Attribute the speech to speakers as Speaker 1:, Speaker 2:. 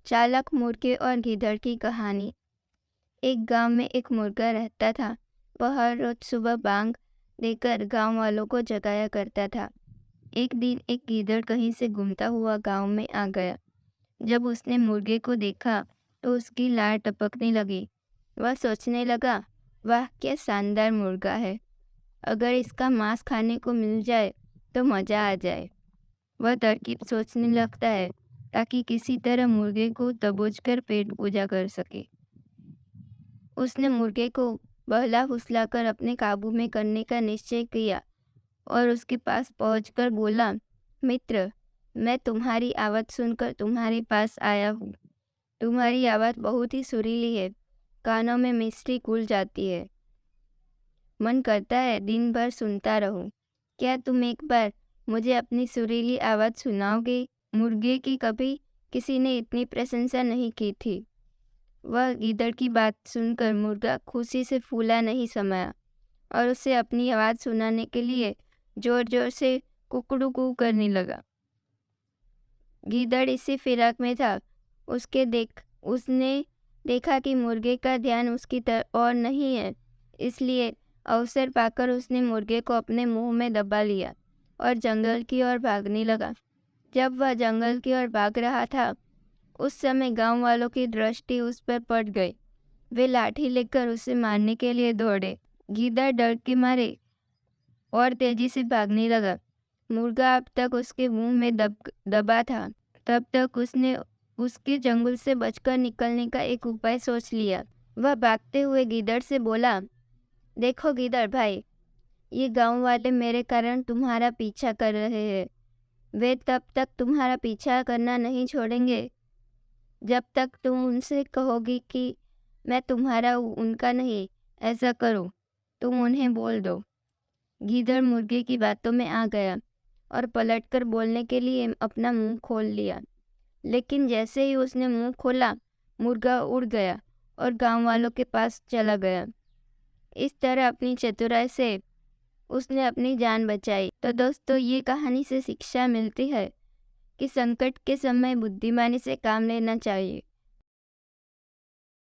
Speaker 1: चालाक मुर्गे और गीदड़ की कहानी। एक गांव में एक मुर्गा रहता था। वह हर रोज सुबह बांग देकर गांव वालों को जगाया करता था। एक दिन एक गीदड़ कहीं से घूमता हुआ गांव में आ गया। जब उसने मुर्गे को देखा तो उसकी लार टपकने लगी। वह सोचने लगा, वाह क्या शानदार मुर्गा है, अगर इसका मांस खाने को मिल जाए तो मज़ा आ जाए। वह तरकीब सोचने लगता है ताकि किसी तरह मुर्गे को दबोचकर पेट पूजा कर सके। उसने मुर्गे को बहला-फुसलाकर अपने काबू में करने का निश्चय किया और उसके पास पहुंचकर बोला, मित्र, मैं तुम्हारी आवाज़ सुनकर तुम्हारे पास आया हूँ। तुम्हारी आवाज़ बहुत ही सुरीली है, कानों में मिश्री घुल जाती है। मन करता है दिन भर सुनता रहूं। क्या तुम एक बार मुझे अपनी सुरीली आवाज़ सुनाओगे? मुर्गे की कभी किसी ने इतनी प्रशंसा नहीं की थी। वह गीदड़ की बात सुनकर मुर्गा खुशी से फूला नहीं समाया और उसे अपनी आवाज़ सुनाने के लिए जोर-जोर से कुकड़ू-कू करने लगा। गीदड़ इसी फिराक में था। उसने देखा कि मुर्गे का ध्यान उसकी ओर नहीं है, इसलिए अवसर पाकर उसने मुर्गे को अपने मुंह में दबा लिया और जंगल की ओर भागने लगा। जब वह जंगल की ओर भाग रहा था, उस समय गांव वालों की दृष्टि उस पर पड़ गई। वे लाठी लेकर उसे मारने के लिए दौड़े। गीदड़ डर के मारे और तेजी से भागने लगा। मुर्गा अब तक उसके मुंह में दबा था। तब तक उसने उसके जंगल से बचकर निकलने का एक उपाय सोच लिया। वह भागते हुए गीदड़ से बोला, देखो गीदड़ भाई, ये गांव वाले मेरे कारण तुम्हारा पीछा कर रहे हैं। वे तब तक तुम्हारा पीछा करना नहीं छोड़ेंगे जब तक तुम उनसे कहोगी कि मैं तुम्हारा हूँ, उनका नहीं। ऐसा करो, तुम उन्हें बोल दो। गीदड़ मुर्गे की बातों में आ गया और पलटकर बोलने के लिए अपना मुंह खोल लिया। लेकिन जैसे ही उसने मुंह खोला, मुर्गा उड़ गया और गांव वालों के पास चला गया। इस तरह अपनी चतुराई से उसने अपनी जान बचाई। तो दोस्तों, ये कहानी से शिक्षा मिलती है कि संकट के समय बुद्धिमानी से काम लेना चाहिए।